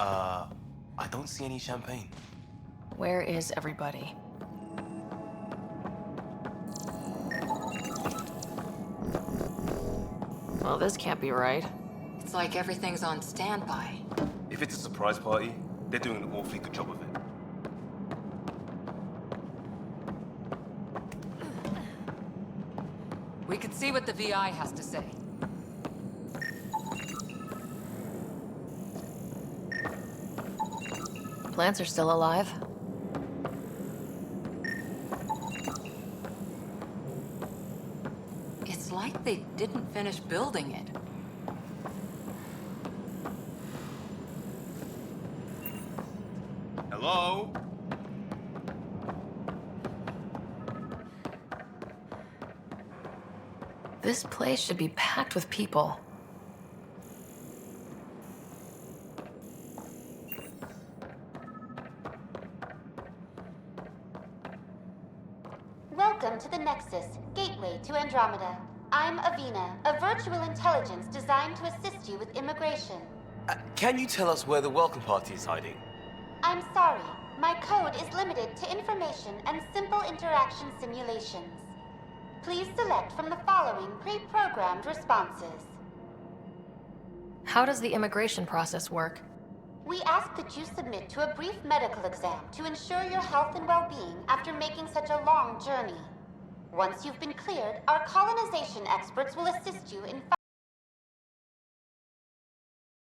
Uh, I don't see any champagne. Where is everybody? Well, this can't be right. It's like everything's on standby. If it's a surprise party, they're doing an awfully good job of it. We could see what the VI has to say. Plants are still alive. It's like they didn't finish building it. Hello? This place should be packed with people. Welcome to the Nexus, gateway to Andromeda. I'm Avina, a virtual intelligence designed to assist you with immigration. Can you tell us where the welcome party is hiding? I'm sorry, my code is limited to information and simple interaction simulations. Please select from the following pre-programmed responses. How does the immigration process work? We ask that you submit to a brief medical exam to ensure your health and well-being after making such a long journey. Once you've been cleared, our colonization experts will assist you in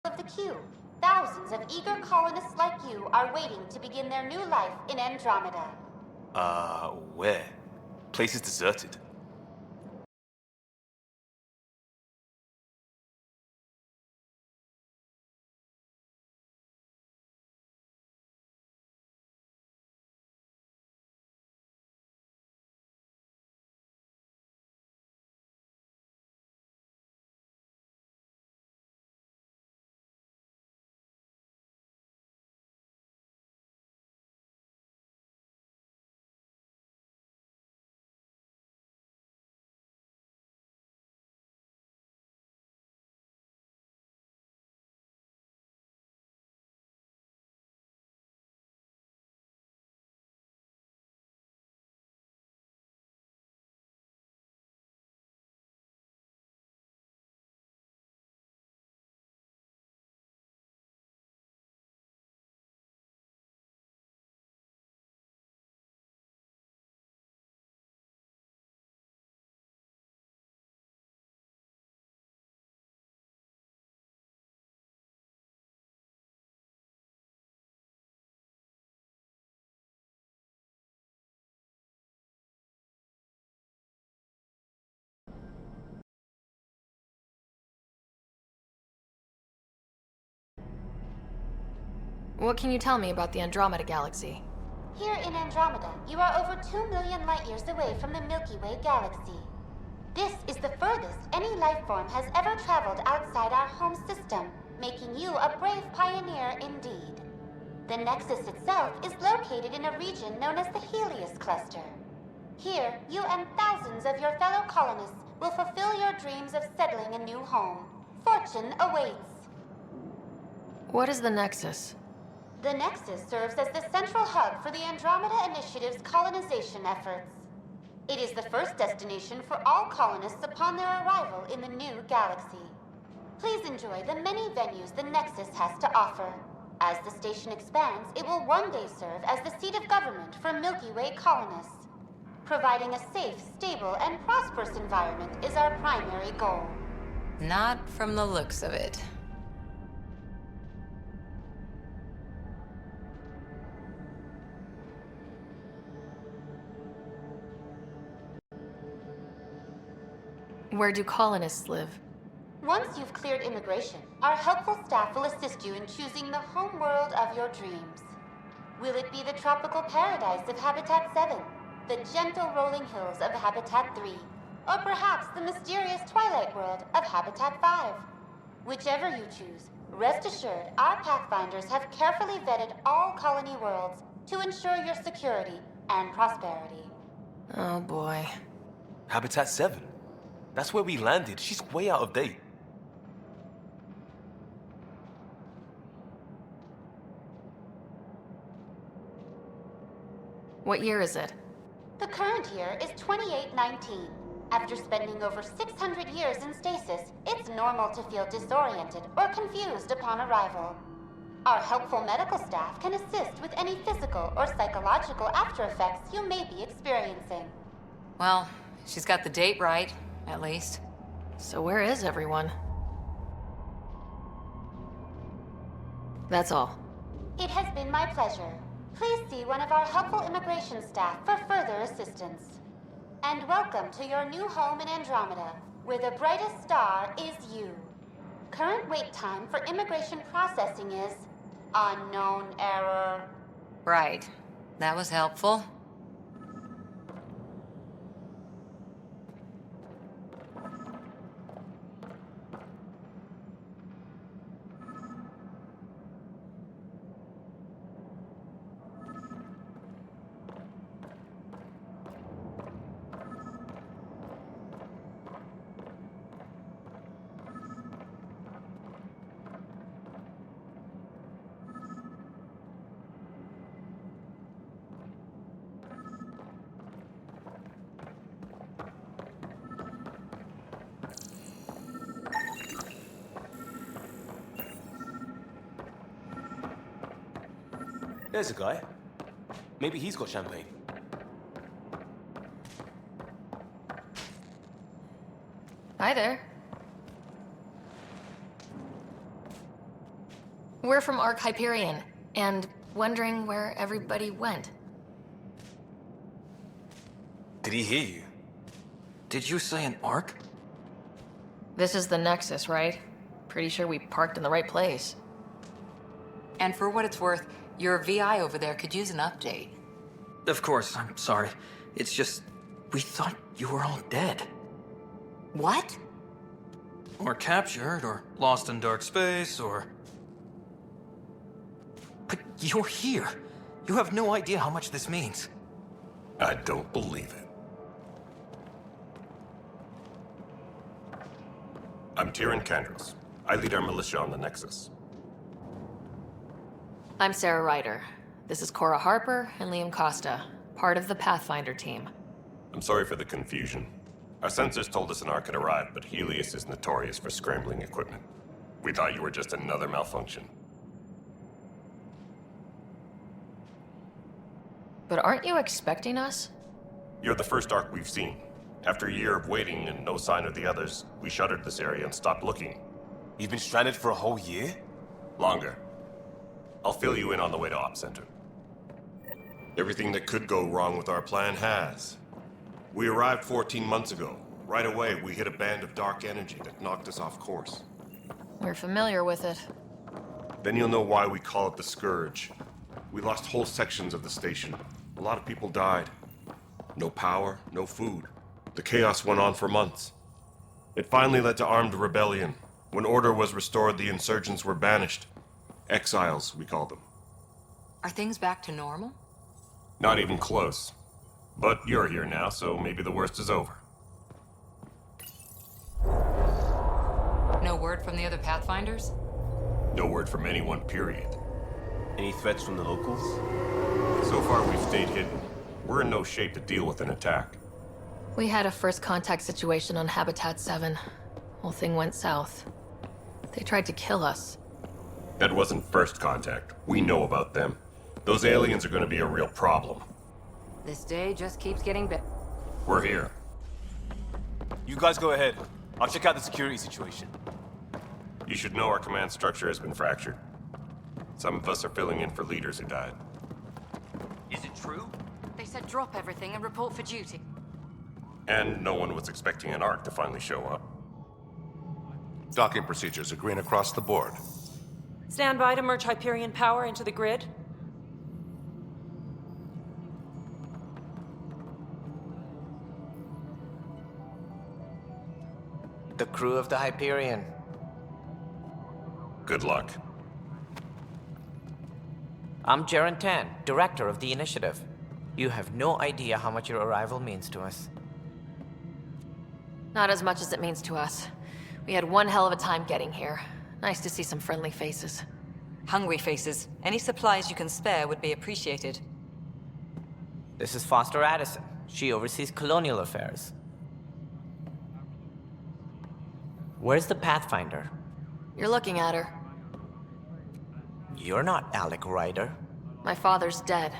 of the queue. Thousands of eager colonists like you are waiting to begin their new life in Andromeda. Where? Place is deserted. What can you tell me about the Andromeda Galaxy? Here in Andromeda, you are over 2 million light-years away from the Milky Way galaxy. This is the furthest any life form has ever traveled outside our home system, making you a brave pioneer indeed. The Nexus itself is located in a region known as the Helios Cluster. Here, you and thousands of your fellow colonists will fulfill your dreams of settling a new home. Fortune awaits. What is the Nexus? The Nexus serves as the central hub for the Andromeda Initiative's colonization efforts. It is the first destination for all colonists upon their arrival in the new galaxy. Please enjoy the many venues the Nexus has to offer. As the station expands, it will one day serve as the seat of government for Milky Way colonists. Providing a safe, stable, and prosperous environment is our primary goal. Not from the looks of it. Where do colonists live? Once you've cleared immigration, our helpful staff will assist you in choosing the home world of your dreams. Will it be the tropical paradise of Habitat 7, the gentle rolling hills of Habitat 3, or perhaps the mysterious twilight world of Habitat 5? Whichever you choose, rest assured our Pathfinders have carefully vetted all colony worlds to ensure your security and prosperity. Oh boy. Habitat 7. That's where we landed. She's way out of date. What year is it? The current year is 2819. After spending over 600 years in stasis, it's normal to feel disoriented or confused upon arrival. Our helpful medical staff can assist with any physical or psychological aftereffects you may be experiencing. Well, she's got the date right, at least. So where is everyone? That's all. It has been my pleasure. Please see one of our helpful immigration staff for further assistance. And welcome to your new home in Andromeda, where the brightest star is you. Current wait time for immigration processing is unknown error. Right. That was helpful. There's a guy. Maybe he's got champagne. Hi there. We're from Ark Hyperion, and wondering where everybody went. Did he hear you? Did you say an arc? This is the Nexus, right? Pretty sure we parked in the right place. And for what it's worth, your VI over there could use an update. Of course, I'm sorry. It's just, we thought you were all dead. What? Or captured, or lost in dark space, or... But you're here. You have no idea how much this means. I don't believe it. I'm Tyrion Candros. I lead our militia on the Nexus. I'm Sarah Ryder. This is Cora Harper and Liam Costa, part of the Pathfinder team. I'm sorry for the confusion. Our sensors told us an Ark had arrived, but Helios is notorious for scrambling equipment. We thought you were just another malfunction. But aren't you expecting us? You're the first Ark we've seen. After a year of waiting and no sign of the others, we shuttered this area and stopped looking. You've been stranded for a whole year? Longer. I'll fill you in on the way to Op Center. Everything that could go wrong with our plan has. We arrived 14 months ago. Right away, we hit a band of dark energy that knocked us off course. We're familiar with it. Then you'll know why we call it the Scourge. We lost whole sections of the station. A lot of people died. No power, no food. The chaos went on for months. It finally led to armed rebellion. When order was restored, the insurgents were banished. Exiles, we call them. Are things back to normal? Not even close. But you're here now, so maybe the worst is over. No word from the other Pathfinders? No word from anyone, period. Any threats from the locals? So far, we've stayed hidden. We're in no shape to deal with an attack. We had a first contact situation on Habitat 7. Whole thing went south. They tried to kill us. That wasn't first contact. We know about them. Those aliens are going to be a real problem. This day just keeps getting better. We're here. You guys go ahead. I'll check out the security situation. You should know our command structure has been fractured. Some of us are filling in for leaders who died. Is it true? They said drop everything and report for duty. And no one was expecting an Ark to finally show up. Docking procedures are green across the board. Stand by to merge Hyperion power into the grid. The crew of the Hyperion. Good luck. I'm Jaren Tan, director of the initiative. You have no idea how much your arrival means to us. Not as much as it means to us. We had one hell of a time getting here. Nice to see some friendly faces. Hungry faces. Any supplies you can spare would be appreciated. This is Foster Addison. She oversees colonial affairs. Where's the Pathfinder? You're looking at her. You're not Alec Ryder. My father's dead.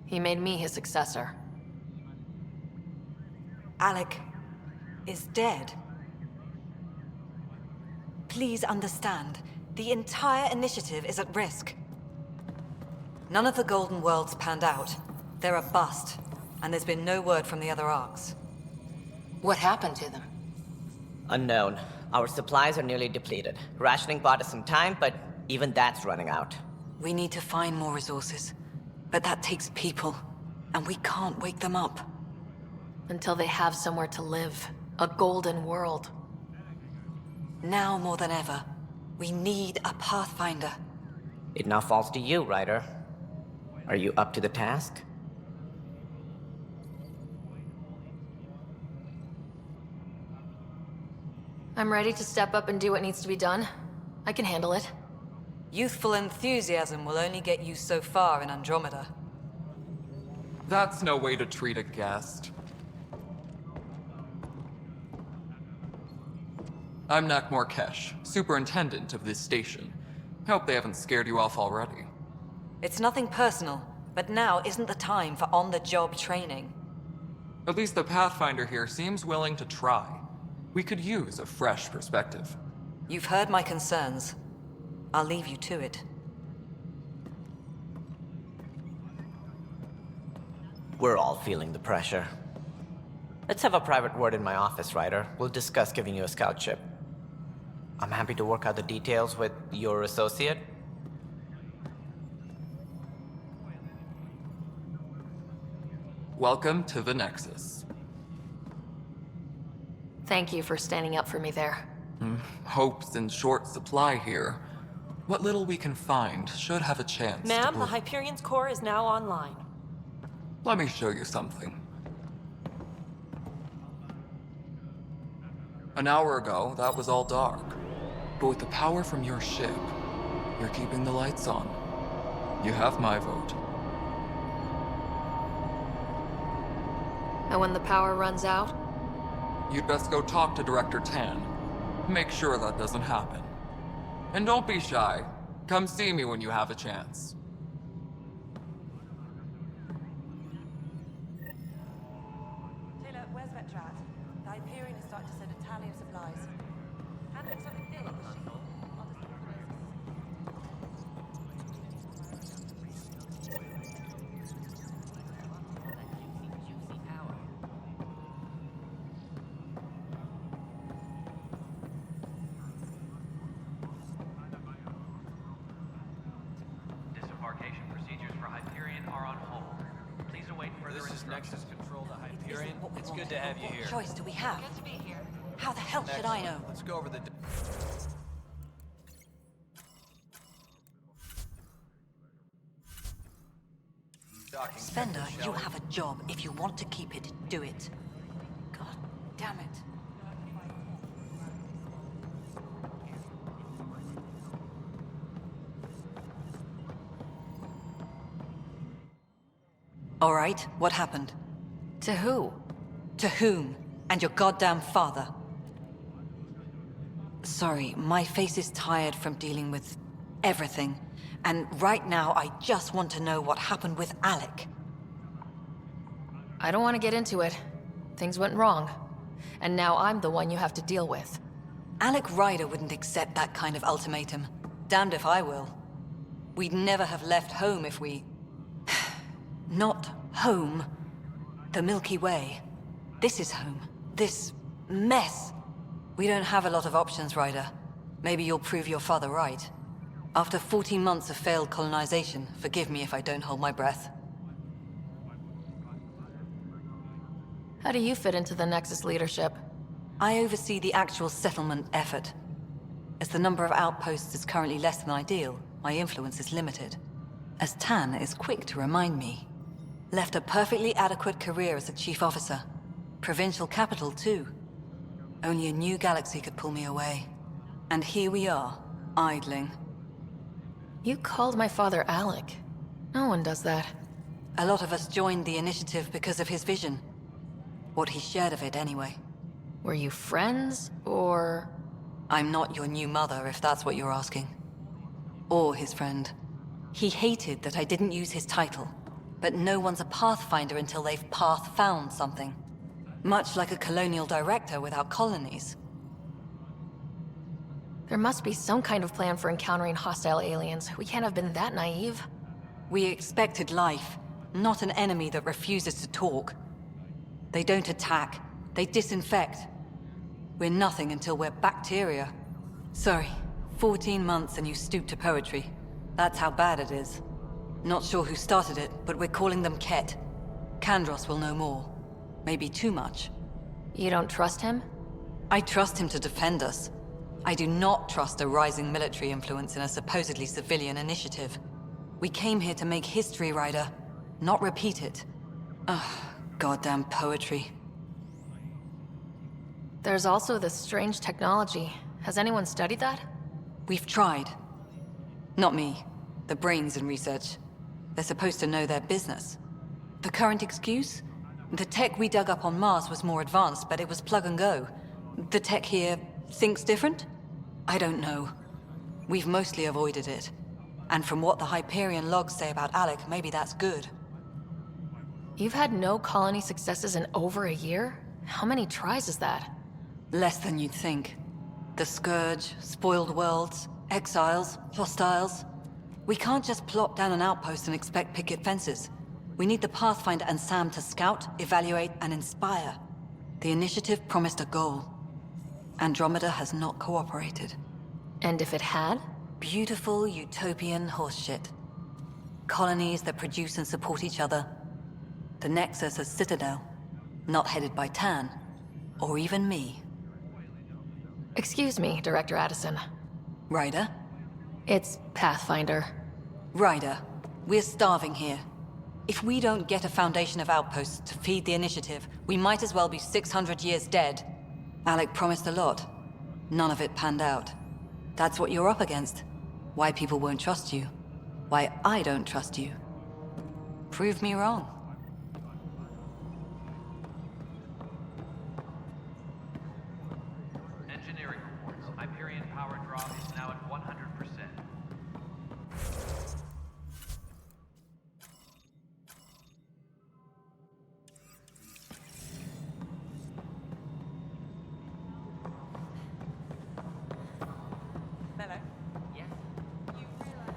He made me his successor. Alec is dead. Please understand, the entire initiative is at risk. None of the Golden Worlds panned out. They're a bust, and there's been no word from the other arcs. What happened to them? Unknown. Our supplies are nearly depleted. Rationing bought us some time, but even that's running out. We need to find more resources, but that takes people, and we can't wake them up. Until they have somewhere to live. A golden world. Now more than ever, we need a Pathfinder. It now falls to you, Ryder. Are you up to the task? I'm ready to step up and do what needs to be done. I can handle it. Youthful enthusiasm will only get you so far in Andromeda. That's no way to treat a guest. I'm Nakmor Kesh, superintendent of this station. Hope they haven't scared you off already. It's nothing personal, but now isn't the time for on-the-job training. At least the Pathfinder here seems willing to try. We could use a fresh perspective. You've heard my concerns. I'll leave you to it. We're all feeling the pressure. Let's have a private word in my office, Ryder. We'll discuss giving you a scout ship. I'm happy to work out the details with your associate. Welcome to the Nexus. Thank you for standing up for me there. Hope's in short supply here. What little we can find should have a chance to Ma'am, the Hyperion's core is now online. Let me show you something. An hour ago, that was all dark. But with the power from your ship, you're keeping the lights on. You have my vote. And when the power runs out? You'd best go talk to Director Tan. Make sure that doesn't happen. And don't be shy. Come see me when you have a chance. Taylor, where's Vetrat? The Hyperion is starting to send a tally of supplies. Handling something big, is she? I'll just look for Disembarkation procedures for Hyperion are on hold. Please await further This is instructions. Nexus Control to Hyperion. What we It's want. good to have you What here. choice do we have? Good to be here. How the hell should I know? Let's go over the... Spender, you have a job. If you want to keep it, do it. God damn it. All right, what happened? To who? To whom? And your goddamn father. Sorry, my face is tired from dealing with everything. And right now, I just want to know what happened with Alec. I don't want to get into it. Things went wrong. And now I'm the one you have to deal with. Alec Ryder wouldn't accept that kind of ultimatum. Damned if I will. We'd never have left home if we... Not home. The Milky Way. This is home. This mess. We don't have a lot of options, Ryder. Maybe you'll prove your father right. After 14 months of failed colonization, forgive me if I don't hold my breath. How do you fit into the Nexus leadership? I oversee the actual settlement effort. As the number of outposts is currently less than ideal, my influence is limited. As Tan is quick to remind me. Left a perfectly adequate career as a chief officer. Provincial capital, too. Only a new galaxy could pull me away. And here we are, idling. You called my father Alec. No one does that. A lot of us joined the initiative because of his vision. What he shared of it, anyway. Were you friends, or...? I'm not your new mother, if that's what you're asking. Or his friend. He hated that I didn't use his title. But no one's a pathfinder until they've path-found something. Much like a colonial director without colonies. There must be some kind of plan for encountering hostile aliens. We can't have been that naive. We expected life, not an enemy that refuses to talk. They don't attack, they disinfect. We're nothing until we're bacteria. Sorry, 14 months and you stoop to poetry. That's how bad it is. Not sure who started it, but we're calling them Ket. Kandros will know more. Maybe too much. You don't trust him? I trust him to defend us. I do not trust a rising military influence in a supposedly civilian initiative. We came here to make history, Ryder, not repeat it. Ugh, goddamn poetry. There's also this strange technology. Has anyone studied that? We've tried. Not me. The brains in research. They're supposed to know their business. The current excuse? The tech we dug up on Mars was more advanced, but it was plug and go. The tech here thinks different? I don't know. We've mostly avoided it. And from what the Hyperion logs say about Alec, maybe that's good. You've had no colony successes in over a year? How many tries is that? Less than you'd think. The Scourge, spoiled worlds, exiles, hostiles. We can't just plop down an outpost and expect picket fences. We need the Pathfinder and Sam to scout, evaluate, and inspire. The initiative promised a goal. Andromeda has not cooperated. And if it had? Beautiful utopian horseshit. Colonies that produce and support each other. The Nexus as Citadel, not headed by Tan, or even me. Excuse me, Director Addison. Ryder? It's Pathfinder. Ryder, we're starving here. If we don't get a foundation of outposts to feed the initiative, we might as well be 600 years dead. Alec promised a lot. None of it panned out. That's what you're up against. Why people won't trust you. Why I don't trust you. Prove me wrong. Engineering reports. Hyperion power drop is now at 100%. Mello? Yes? You realize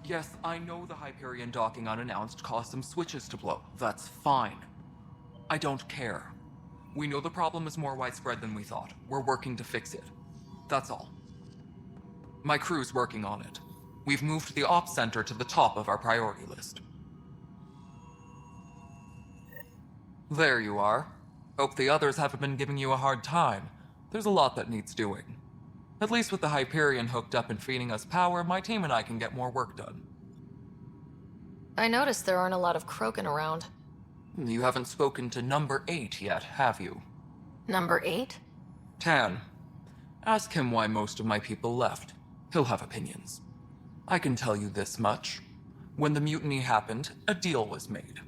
Yes, I know the Hyperion docking unannounced caused some switches to blow. That's fine. I don't care. We know the problem is more widespread than we thought. We're working to fix it. That's all. My crew's working on it. We've moved the ops center to the top of our priority list. There you are. Hope the others haven't been giving you a hard time. There's a lot that needs doing. At least with the Hyperion hooked up and feeding us power, my team and I can get more work done. I noticed there aren't a lot of Krogan around. You haven't spoken to number 8 yet, have you? Number 8? Tan. Ask him why most of my people left. He'll have opinions. I can tell you this much. When the mutiny happened, a deal was made.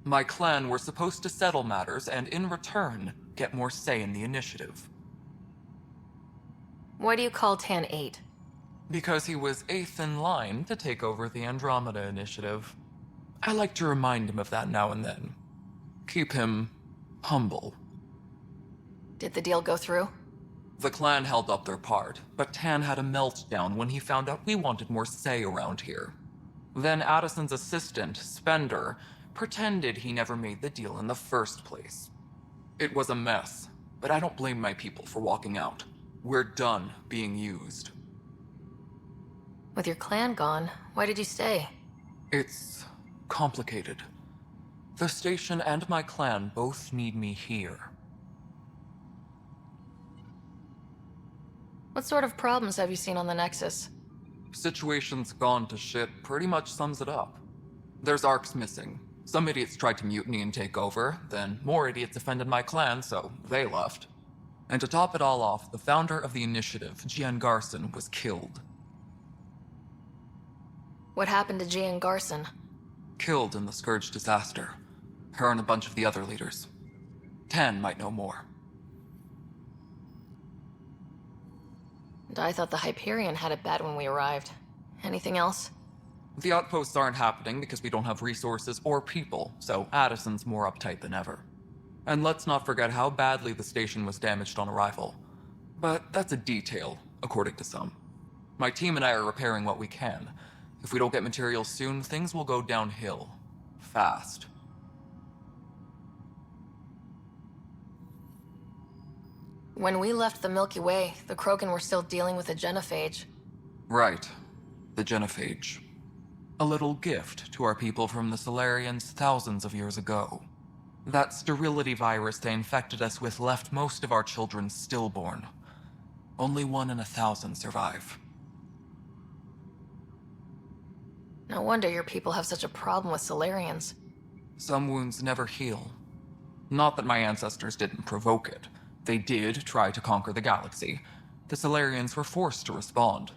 My clan were supposed to settle matters and, in return, get more say in the initiative. Why do you call Tan 8? Because he was 8th in line to take over the Andromeda initiative. I like to remind him of that now and then. Keep him humble. Did the deal go through? The clan held up their part, but Tan had a meltdown when he found out we wanted more say around here. Then Addison's assistant, Spender, pretended he never made the deal in the first place. It was a mess, but I don't blame my people for walking out. We're done being used. With your clan gone, why did you stay? It's complicated. The station and my clan both need me here. What sort of problems have you seen on the Nexus? Situation's gone to shit pretty much sums it up. There's Arcs missing. Some idiots tried to mutiny and take over, then more idiots offended my clan, so they left. And to top it all off, the founder of the initiative, Gian Garson, was killed. What happened to Gian Garson? Killed in the Scourge disaster. Her and a bunch of the other leaders. Tan might know more. And I thought the Hyperion had it bad when we arrived. Anything else? The outposts aren't happening because we don't have resources or people, so Addison's more uptight than ever. And let's not forget how badly the station was damaged on arrival. But that's a detail, according to some. My team and I are repairing what we can. If we don't get materials soon, things will go downhill. Fast. When we left the Milky Way, the Krogan were still dealing with a genophage. Right. The genophage. A little gift to our people from the Solarians thousands of years ago. That sterility virus they infected us with left most of our children stillborn. Only 1 in 1,000 survive. No wonder your people have such a problem with Solarians. Some wounds never heal. Not that my ancestors didn't provoke it. They did try to conquer the galaxy. The Solarians were forced to respond.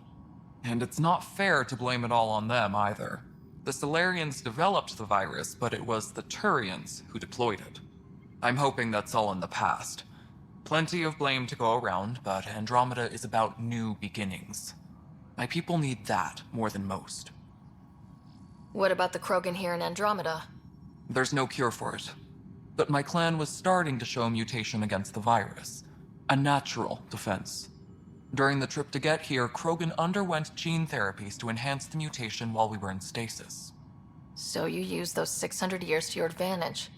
And it's not fair to blame it all on them, either. The Solarians developed the virus, but it was the Turians who deployed it. I'm hoping that's all in the past. Plenty of blame to go around, but Andromeda is about new beginnings. My people need that more than most. What about the Krogan here in Andromeda? There's no cure for it. But my clan was starting to show mutation against the virus. A natural defense. During the trip to get here, Krogan underwent gene therapies to enhance the mutation while we were in stasis. So you used those 600 years to your advantage.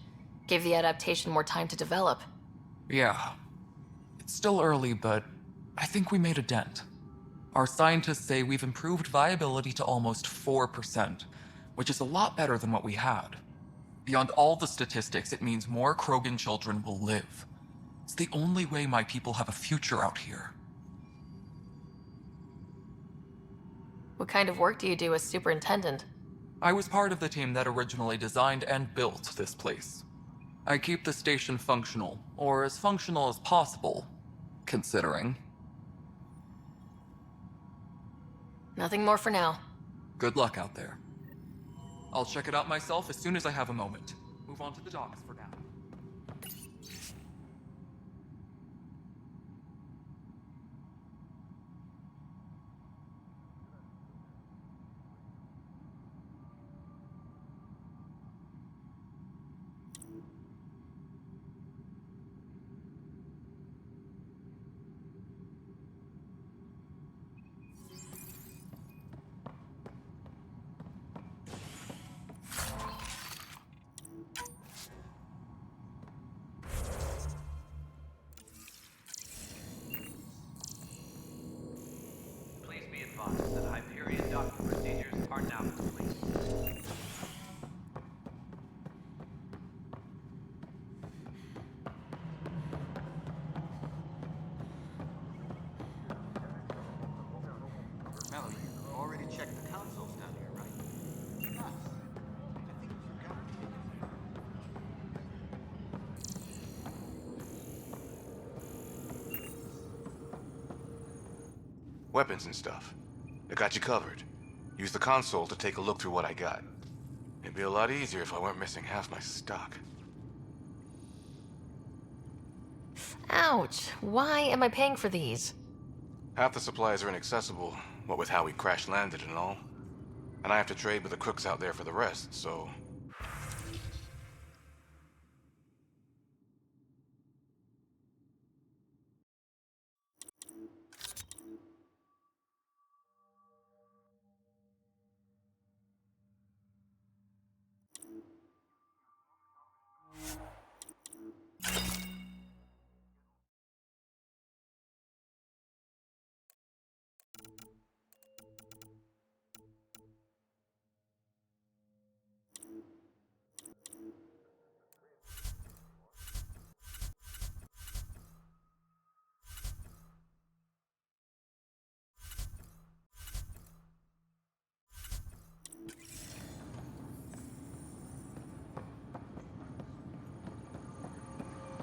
Gave the adaptation more time to develop. Yeah. It's still early, but I think we made a dent. Our scientists say we've improved viability to almost 4%, which is a lot better than what we had. Beyond all the statistics, it means more Krogan children will live. It's the only way my people have a future out here. What kind of work do you do as superintendent? I was part of the team that originally designed and built this place. I keep the station functional, or as functional as possible, considering. Nothing more for now. Good luck out there. I'll check it out myself as soon as I have a moment. Move on to the docks for now. Please be advised that Hyperion docking procedures are now complete. Melody, you already checked the consoles down here, right? Nuts. I think you forgot to take Weapons and stuff. I got you covered. Use the console to take a look through what I got. It'd be a lot easier if I weren't missing half my stock. Ouch! Why am I paying for these? Half the supplies are inaccessible, what with how we crash-landed and all. And I have to trade with the crooks out there for the rest, so...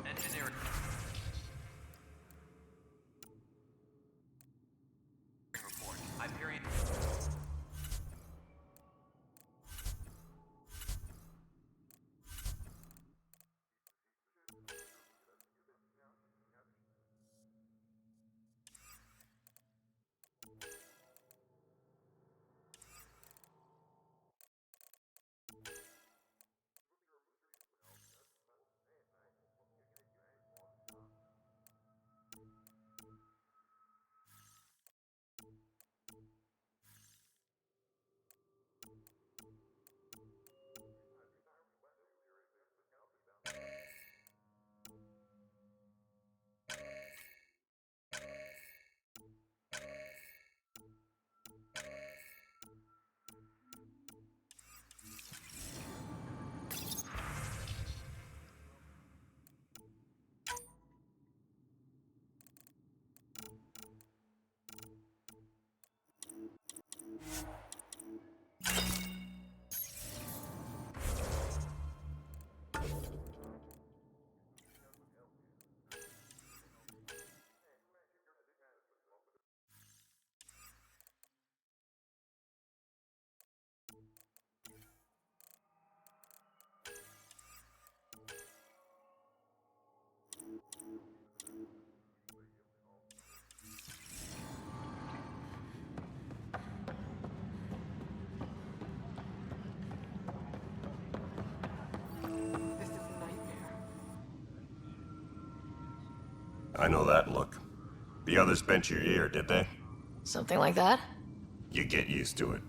Engineering. I know that look. The others bent your ear, did they? Something like that? You get used to it.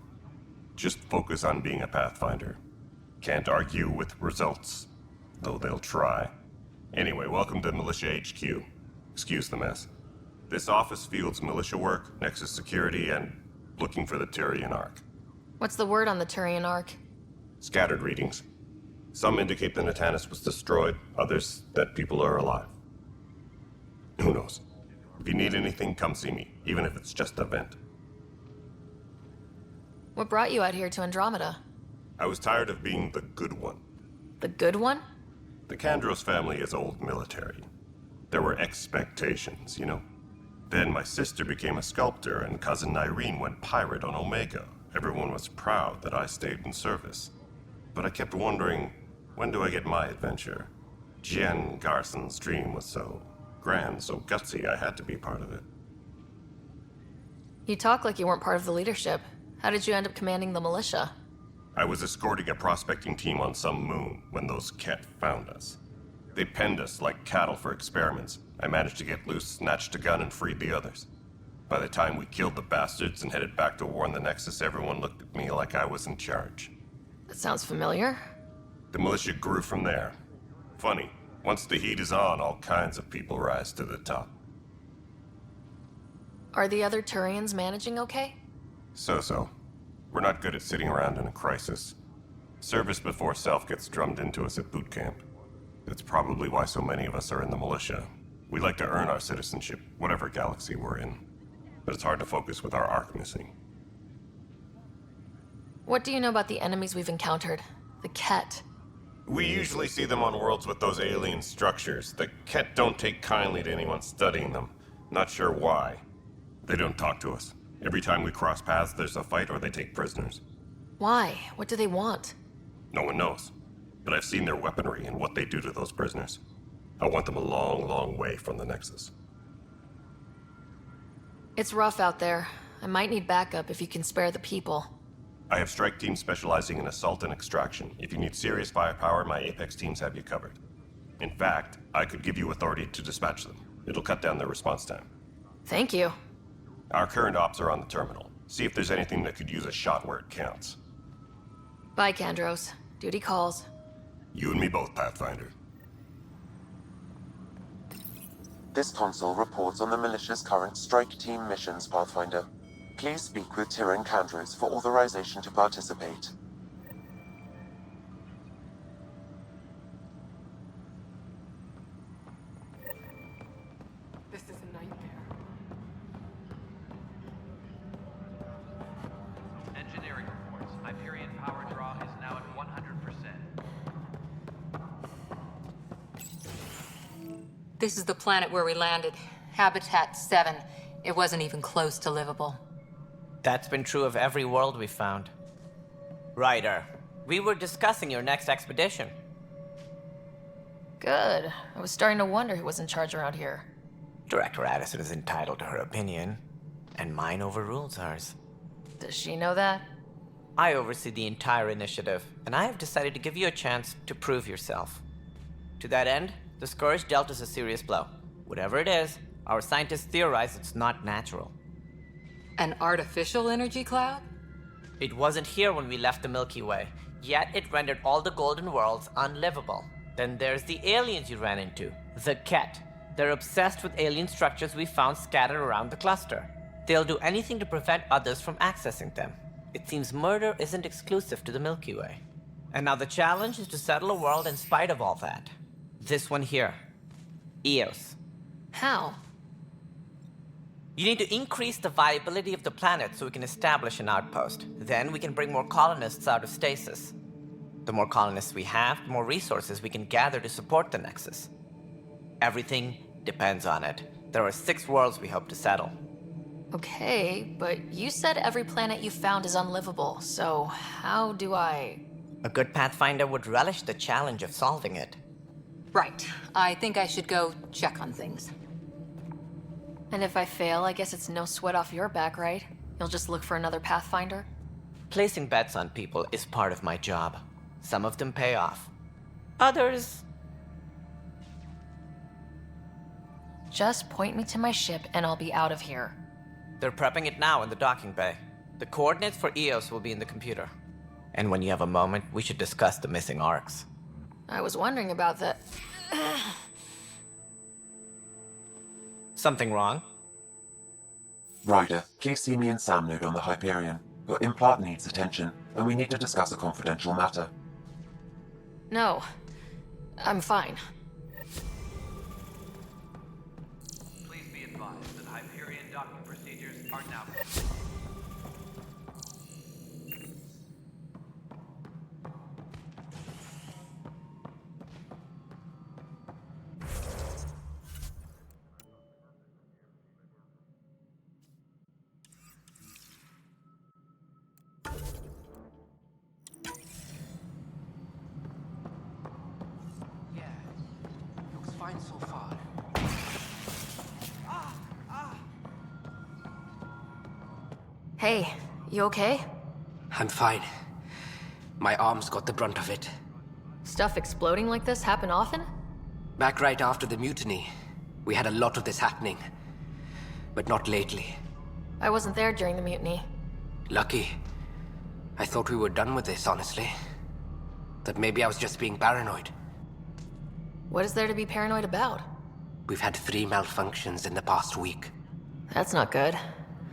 Just focus on being a Pathfinder. Can't argue with results, though they'll try. Anyway, welcome to Militia HQ. Excuse the mess. This office fields militia work, Nexus security, and looking for the Turian Ark. What's the word on the Turian Ark? Scattered readings. Some indicate the Natanus was destroyed, others that people are alive. Who knows? If you need anything, come see me, even if it's just a vent. What brought you out here to Andromeda? I was tired of being the good one. The good one? The Kandros family is old military. There were expectations, you know? Then my sister became a sculptor and cousin Irene went pirate on Omega. Everyone was proud that I stayed in service. But I kept wondering, when do I get my adventure? Jen Garson's dream was so grand, so gutsy, I had to be part of it. You talk like you weren't part of the leadership. How did you end up commanding the militia? I was escorting a prospecting team on some moon when those Ket found us. They penned us like cattle for experiments. I managed to get loose, snatched a gun, and freed the others. By the time we killed the bastards and headed back to warn the Nexus, everyone looked at me like I was in charge. That sounds familiar. The militia grew from there. Funny, once the heat is on, all kinds of people rise to the top. Are the other Turians managing okay? So-so. We're not good at sitting around in a crisis. Service before self gets drummed into us at boot camp. That's probably why so many of us are in the militia. We like to earn our citizenship, whatever galaxy we're in. But it's hard to focus with our arc missing. What do you know about the enemies we've encountered? The Ket. We usually see them on worlds with those alien structures. The Ket don't take kindly to anyone studying them. Not sure why. They don't talk to us. Every time we cross paths, there's a fight or they take prisoners. Why? What do they want? No one knows. But I've seen their weaponry and what they do to those prisoners. I want them a long, long way from the Nexus. It's rough out there. I might need backup if you can spare the people. I have strike teams specializing in assault and extraction. If you need serious firepower, my Apex teams have you covered. In fact, I could give you authority to dispatch them. It'll cut down their response time. Thank you. Our current ops are on the terminal. See if there's anything that could use a shot where it counts. Bye, Kandros. Duty calls. You and me both, Pathfinder. This console reports on the militia's current strike team missions, Pathfinder. Please speak with Tyrion Kandros for authorization to participate. This is a nightmare. Engineering reports. Hyperion power draw is now at 100%. This is the planet where we landed. Habitat 7. It wasn't even close to livable. That's been true of every world we've found. Ryder, we were discussing your next expedition. Good. I was starting to wonder who was in charge around here. Director Addison is entitled to her opinion, and mine overrules ours. Does she know that? I oversee the entire initiative, and I have decided to give you a chance to prove yourself. To that end, the Scourge dealt us a serious blow. Whatever it is, our scientists theorize it's not natural. An artificial energy cloud? It wasn't here when we left the Milky Way, yet it rendered all the golden worlds unlivable. Then there's the aliens you ran into, the Ket. They're obsessed with alien structures we found scattered around the cluster. They'll do anything to prevent others from accessing them. It seems murder isn't exclusive to the Milky Way. And now the challenge is to settle a world in spite of all that. This one here. Eos. How? You need to increase the viability of the planet so we can establish an outpost. Then we can bring more colonists out of stasis. The more colonists we have, the more resources we can gather to support the Nexus. Everything depends on it. There are 6 worlds we hope to settle. Okay, but you said every planet you found is unlivable, so how do I... A good Pathfinder would relish the challenge of solving it. Right. I think I should go check on things. And if I fail, I guess it's no sweat off your back, right? You'll just look for another Pathfinder? Placing bets on people is part of my job. Some of them pay off. Others... Just point me to my ship and I'll be out of here. They're prepping it now in the docking bay. The coordinates for EOS will be in the computer. And when you have a moment, we should discuss the missing arcs. I was wondering about that. Something wrong? Ryder, please see me and Sam Node on the Hyperion. Your implant needs attention, and we need to discuss a confidential matter. No, I'm fine. Please be advised that Hyperion docking procedures are now. Yeah, looks fine so far. Hey, you okay? I'm fine. My arms got the brunt of it. Stuff exploding like this happen often? Back right after the mutiny, we had a lot of this happening. But not lately. I wasn't there during the mutiny. Lucky. I thought we were done with this, honestly. That maybe I was just being paranoid. What is there to be paranoid about? We've had 3 malfunctions in the past week. That's not good.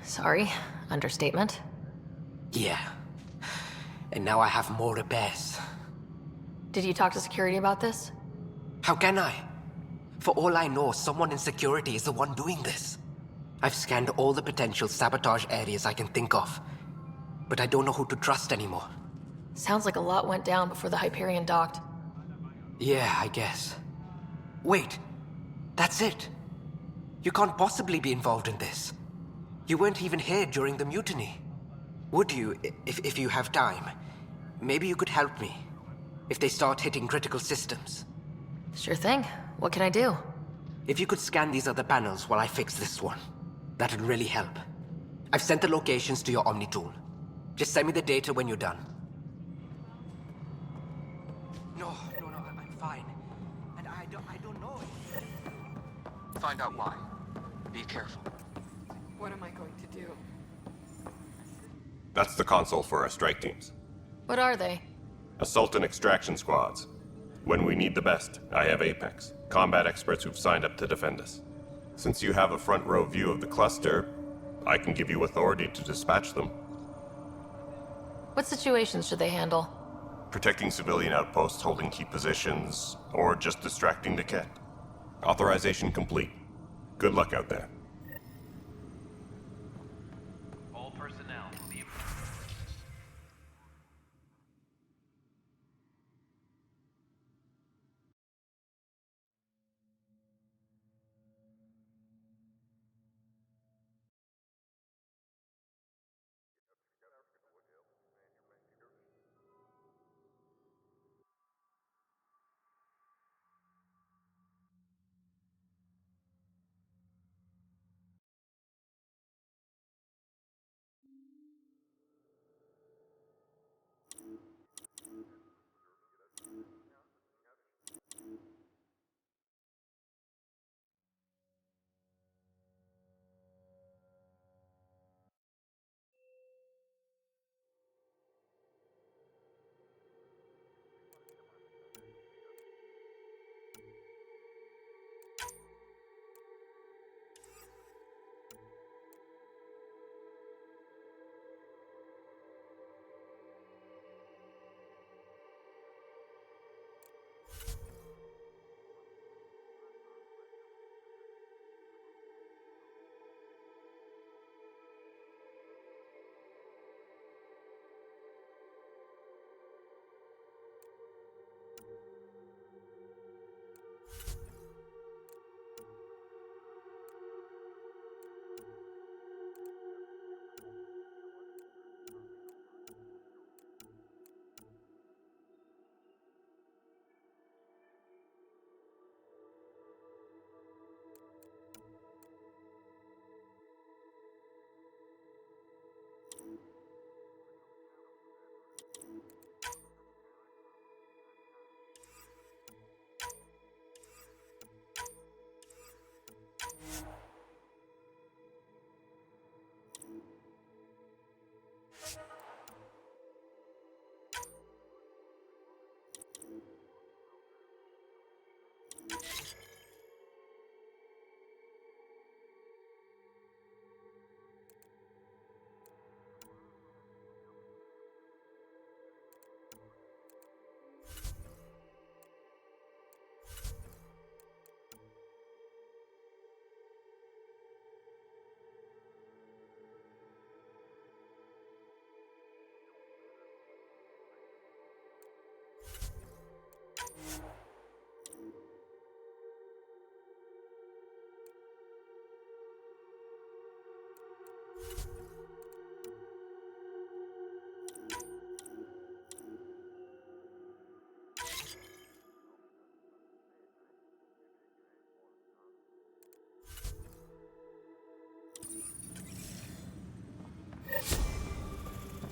Sorry, understatement. Yeah. And now I have more repairs. Did you talk to security about this? How can I? For all I know, someone in security is the one doing this. I've scanned all the potential sabotage areas I can think of. But I don't know who to trust anymore. Sounds like a lot went down before the Hyperion docked. Yeah, I guess. Wait. That's it. You can't possibly be involved in this. You weren't even here during the mutiny. Would you, if you have time? Maybe you could help me. If they start hitting critical systems. Sure thing. What can I do? If you could scan these other panels while I fix this one, that'd really help. I've sent the locations to your Omni tool. Just send me the data when you're done. No, I'm fine. And I don't know it. Find out why. Be careful. What am I going to do? That's the console for our strike teams. What are they? Assault and extraction squads. When we need the best, I have Apex, combat experts who've signed up to defend us. Since you have a front row view of the cluster, I can give you authority to dispatch them. What situations should they handle? Protecting civilian outposts holding key positions, or just distracting the Ket. Authorization complete. Good luck out there. All personnel will be.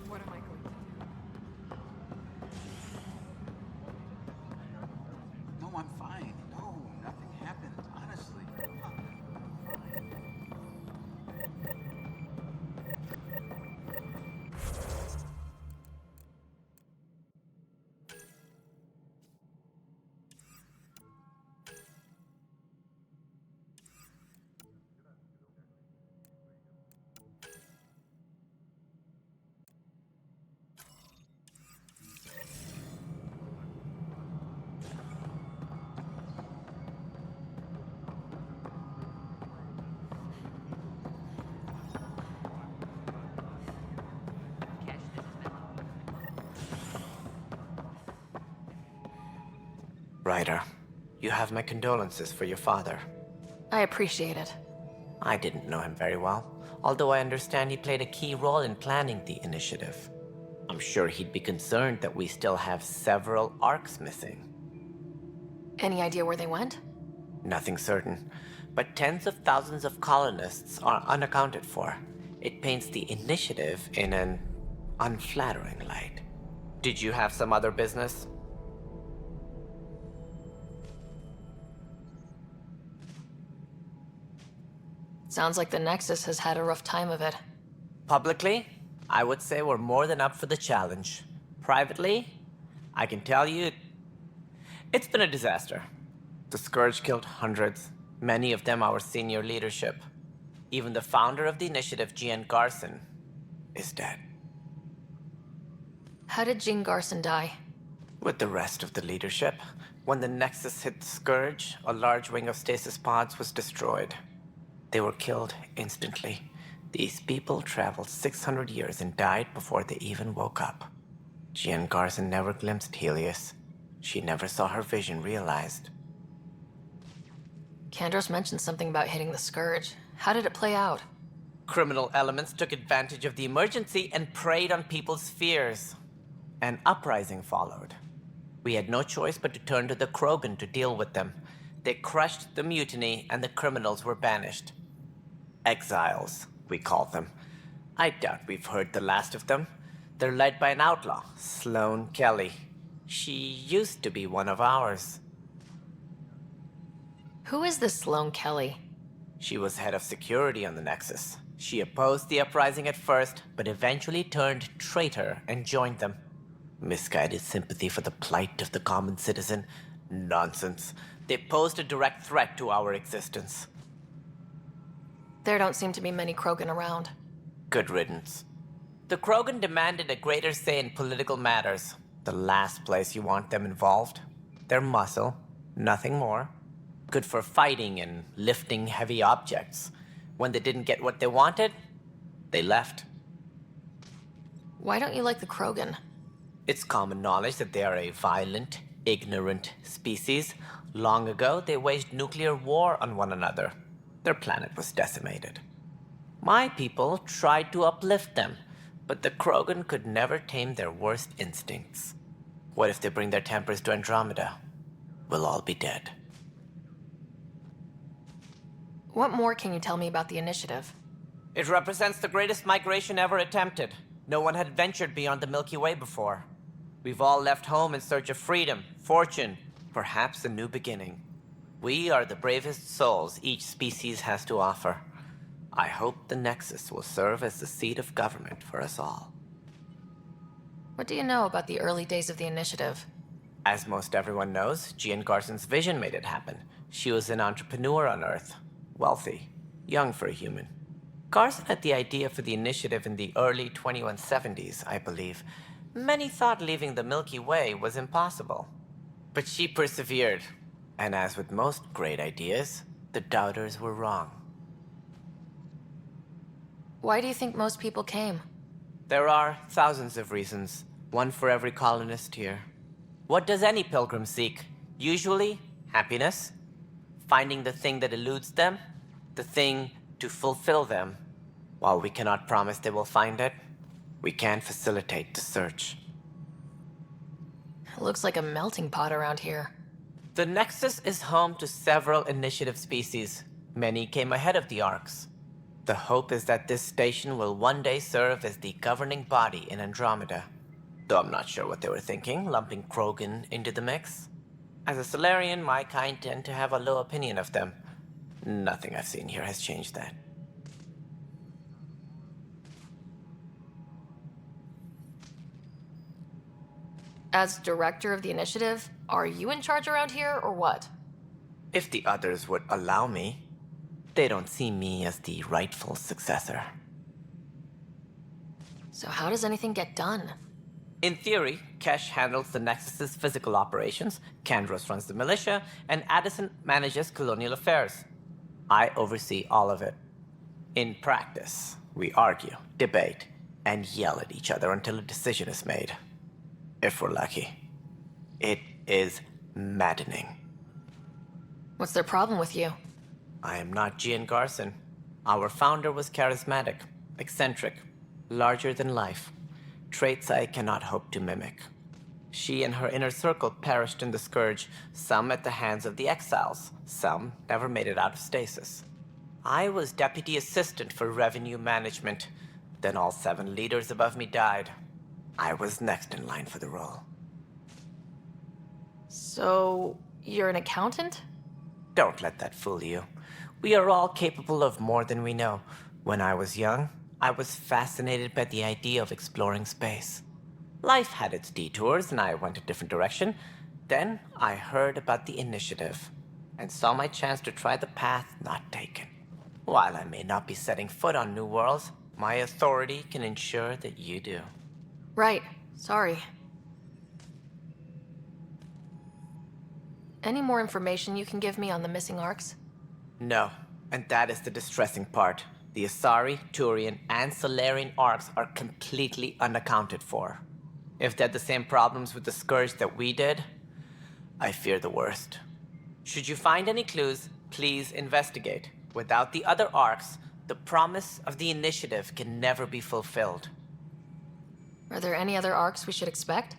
What am I going to do? No, I'm fine. No, nothing happened, honestly. Ryder, you have my condolences for your father. I appreciate it. I didn't know him very well, although I understand he played a key role in planning the initiative. I'm sure he'd be concerned that we still have several arcs missing. Any idea where they went? Nothing certain, but tens of thousands of colonists are unaccounted for. It paints the initiative in an unflattering light. Did you have some other business? Sounds like the Nexus has had a rough time of it. Publicly, I would say we're more than up for the challenge. Privately, I can tell you, it's been a disaster. The Scourge killed hundreds, many of them our senior leadership. Even the founder of the initiative, Gian Garson, is dead. How did Jean Garson die? With the rest of the leadership, when the Nexus hit the Scourge, a large wing of stasis pods was destroyed. They were killed instantly. These people traveled 600 years and died before they even woke up. Gian Garson never glimpsed Helios. She never saw her vision realized. Kandros mentioned something about hitting the Scourge. How did it play out? Criminal elements took advantage of the emergency and preyed on people's fears. An uprising followed. We had no choice but to turn to the Krogan to deal with them. They crushed the mutiny and the criminals were banished. Exiles, we call them. I doubt we've heard the last of them. They're led by an outlaw, Sloane Kelly. She used to be one of ours. Who is this Sloane Kelly? She was head of security on the Nexus. She opposed the uprising at first, but eventually turned traitor and joined them. Misguided sympathy for the plight of the common citizen? Nonsense. They posed a direct threat to our existence. There don't seem to be many Krogan around. Good riddance. The Krogan demanded a greater say in political matters. The last place you want them involved. They're muscle, nothing more. Good for fighting and lifting heavy objects. When they didn't get what they wanted, they left. Why don't you like the Krogan? It's common knowledge that they are a violent, ignorant species. Long ago, they waged nuclear war on one another. Their planet was decimated. My people tried to uplift them, but the Krogan could never tame their worst instincts. What if they bring their tempers to Andromeda? We'll all be dead. What more can you tell me about the initiative? It represents the greatest migration ever attempted. No one had ventured beyond the Milky Way before. We've all left home in search of freedom, fortune, perhaps a new beginning. We are the bravest souls each species has to offer. I hope the Nexus will serve as the seat of government for us all. What do you know about the early days of the initiative? As most everyone knows, Gian Garson's vision made it happen. She was an entrepreneur on Earth. Wealthy. Young for a human. Garson had the idea for the initiative in the early 2170s, I believe. Many thought leaving the Milky Way was impossible. But she persevered. And as with most great ideas, the doubters were wrong. Why do you think most people came? There are thousands of reasons, one for every colonist here. What does any pilgrim seek? Usually, happiness. Finding the thing that eludes them, the thing to fulfill them. While we cannot promise they will find it, we can facilitate the search. It looks like a melting pot around here. The Nexus is home to several initiative species. Many came ahead of the Arks. The hope is that this station will one day serve as the governing body in Andromeda. Though I'm not sure what they were thinking, lumping Krogan into the mix. As a Solarian, my kind tend to have a low opinion of them. Nothing I've seen here has changed that. As director of the initiative, are you in charge around here, or what? If the others would allow me, they don't see me as the rightful successor. So how does anything get done? In theory, Kesh handles the Nexus's physical operations, Kandros runs the militia, and Addison manages colonial affairs. I oversee all of it. In practice, we argue, debate, and yell at each other until a decision is made. If we're lucky. It is maddening. What's their problem with you? I am not Gian Garson. Our founder was charismatic, eccentric, larger than life. Traits I cannot hope to mimic. She and her inner circle perished in the Scourge, some at the hands of the Exiles, some never made it out of stasis. I was deputy assistant for revenue management. Then all 7 leaders above me died. I was next in line for the role. So, you're an accountant? Don't let that fool you. We are all capable of more than we know. When I was young, I was fascinated by the idea of exploring space. Life had its detours, and I went a different direction. Then I heard about the initiative, and saw my chance to try the path not taken. While I may not be setting foot on new worlds, my authority can ensure that you do. Right. Sorry. Any more information you can give me on the missing Arks? No, and that is the distressing part. The Asari, Turian, and Solarian Arks are completely unaccounted for. If they had the same problems with the Scourge that we did, I fear the worst. Should you find any clues, please investigate. Without the other Arks, the promise of the initiative can never be fulfilled. Are there any other Arks we should expect?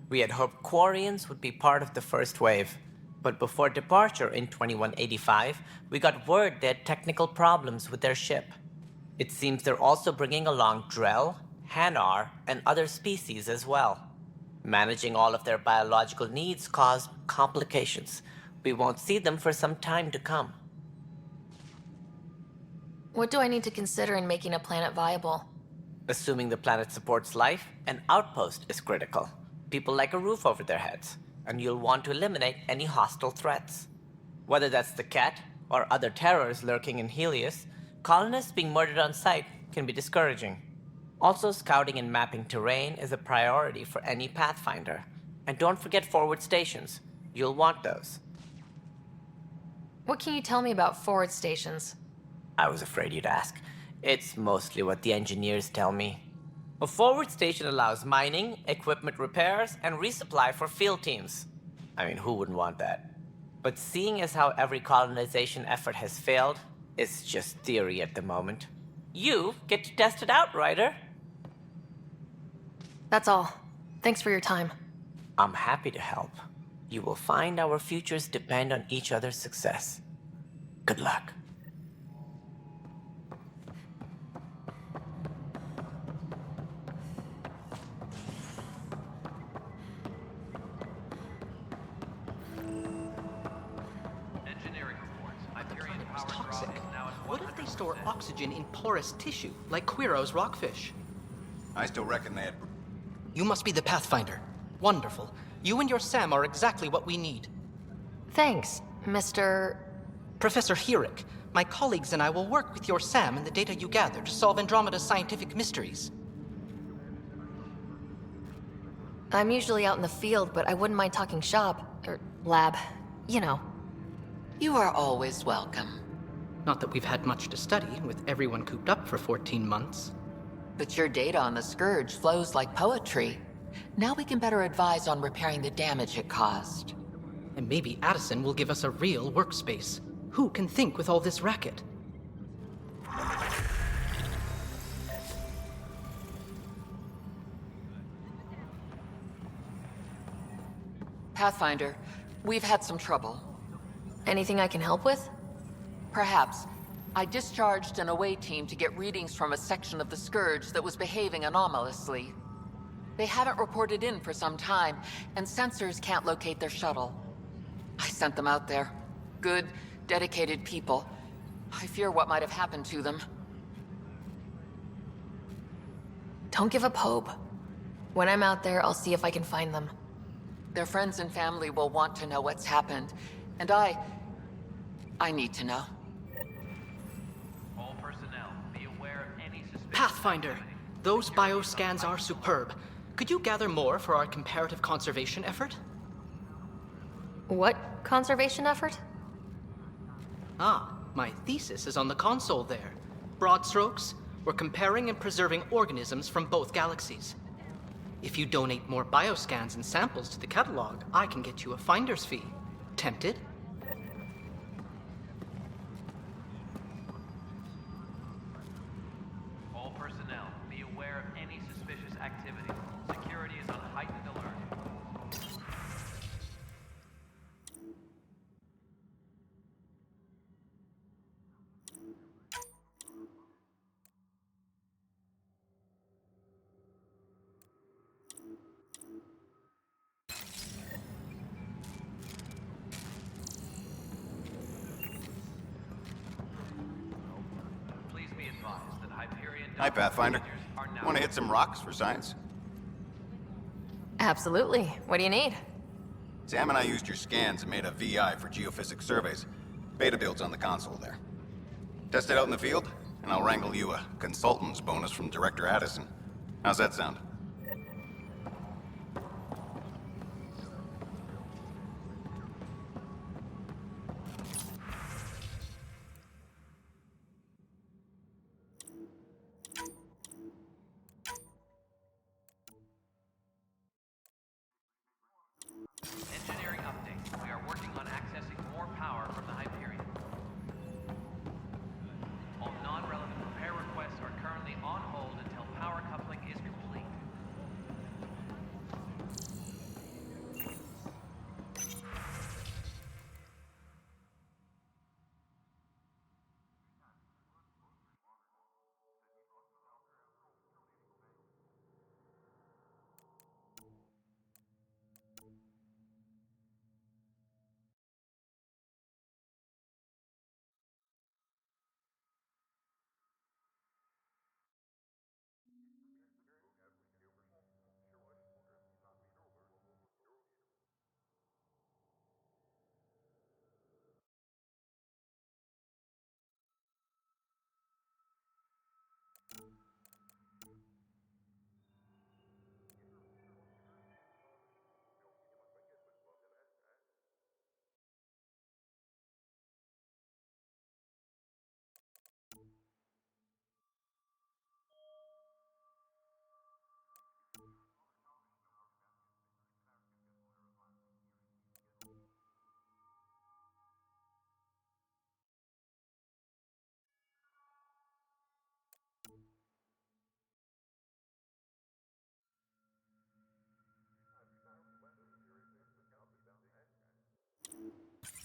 We had hoped Quarians would be part of the first wave. But before departure in 2185, we got word they had technical problems with their ship. It seems they're also bringing along Drell, Hanar, and other species as well. Managing all of their biological needs caused complications. We won't see them for some time to come. What do I need to consider in making a planet viable? Assuming the planet supports life, an outpost is critical. People like a roof over their heads, and you'll want to eliminate any hostile threats. Whether that's the Cat or other terrors lurking in Helios, colonists being murdered on sight can be discouraging. Also, scouting and mapping terrain is a priority for any Pathfinder. And don't forget forward stations. You'll want those. What can you tell me about forward stations? I was afraid you'd ask. It's mostly what the engineers tell me. A forward station allows mining, equipment repairs, and resupply for field teams. I mean, who wouldn't want that? But seeing as how every colonization effort has failed, it's just theory at the moment. You get to test it out, Ryder. That's all. Thanks for your time. I'm happy to help. You will find our futures depend on each other's success. Good luck. What if they store oxygen in porous tissue, like Quiro's rockfish? I still reckon they had... You must be the Pathfinder. Wonderful. You and your Sam are exactly what we need. Thanks, Mr... Professor Hirik. My colleagues and I will work with your Sam and the data you gather to solve Andromeda's scientific mysteries. I'm usually out in the field, but I wouldn't mind talking shop, or lab. You know. You are always welcome. Not that we've had much to study, with everyone cooped up for 14 months. But your data on the Scourge flows like poetry. Now we can better advise on repairing the damage it caused. And maybe Addison will give us a real workspace. Who can think with all this racket? Pathfinder, we've had some trouble. Anything I can help with? Perhaps. I discharged an away team to get readings from a section of the Scourge that was behaving anomalously. They haven't reported in for some time, and sensors can't locate their shuttle. I sent them out there. Good, dedicated people. I fear what might have happened to them. Don't give up hope. When I'm out there, I'll see if I can find them. Their friends and family will want to know what's happened, and I need to know. All personnel, be aware of any suspicious Pathfinder, those bioscans are superb. Could you gather more for our comparative conservation effort? What conservation effort? Ah, my thesis is on the console there. Broad strokes, we're comparing and preserving organisms from both galaxies. If you donate more bioscans and samples to the catalog, I can get you a finder's fee. Tempted? All personnel, be aware of any suspicious activity. Security is on heightened alert. Please be advised that Hyperion Hi, Pathfinder. procedures are now... Want to hit some rocks for science? Absolutely. What do you need? Sam and I used your scans and made a VI for geophysics surveys. Beta builds on the console there. Test it out in the field, and I'll wrangle you a consultant's bonus from Director Addison. How's that sound? Engineering update. We are working on accessing more power from the Hyperion. All non-relevant repair requests are currently on hold until power coupling is complete.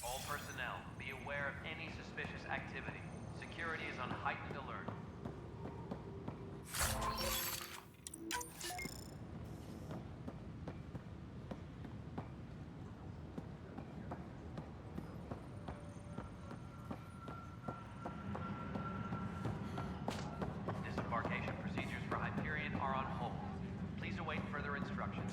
All personnel, be aware of any suspicious activity. Security is on heightened alert. Disembarkation procedures for Hyperion are on hold. Please await further instructions.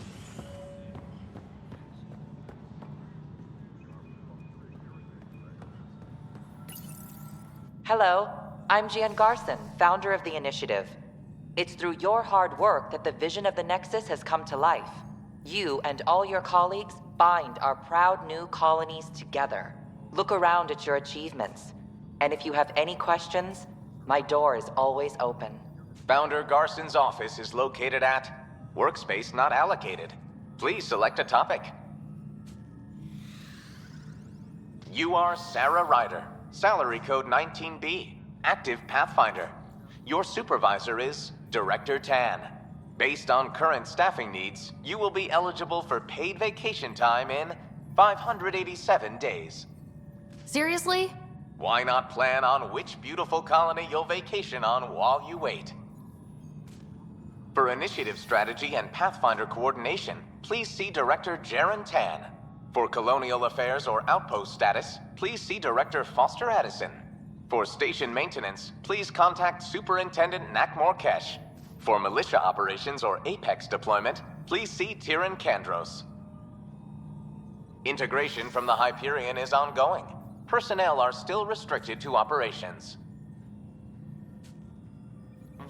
Hello, I'm Jan Garson, founder of the Initiative. It's through your hard work that the vision of the Nexus has come to life. You and all your colleagues bind our proud new colonies together. Look around at your achievements. And if you have any questions, my door is always open. Founder Garson's office is located at Workspace Not Allocated. Please select a topic. You are Sarah Ryder, salary code 19B, active Pathfinder. Your supervisor is Director Tan. Based on current staffing needs, you will be eligible for paid vacation time in 587 days. Seriously? Why not plan on which beautiful colony you'll vacation on while you wait? For initiative strategy and Pathfinder coordination, please see Director Jaren Tan. For colonial affairs or outpost status, please see Director Foster Addison. For station maintenance, please contact Superintendent Nakmor Kesh. For militia operations or Apex deployment, please see Tyrion Kandros. Integration from the Hyperion is ongoing. Personnel are still restricted to operations.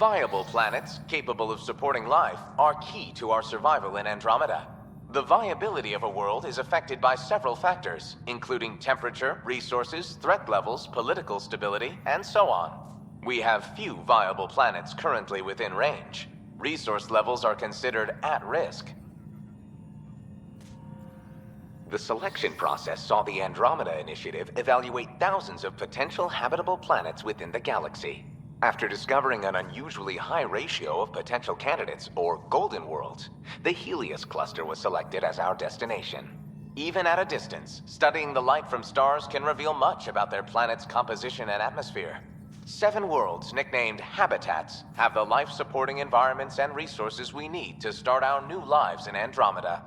Viable planets capable of supporting life are key to our survival in Andromeda. The viability of a world is affected by several factors, including temperature, resources, threat levels, political stability, and so on. We have few viable planets currently within range. Resource levels are considered at risk. The selection process saw the Andromeda Initiative evaluate thousands of potential habitable planets within the galaxy. After discovering an unusually high ratio of potential candidates, or golden worlds, the Helios cluster was selected as our destination. Even at a distance, studying the light from stars can reveal much about their planet's composition and atmosphere. 7 worlds, nicknamed habitats, have the life-supporting environments and resources we need to start our new lives in Andromeda.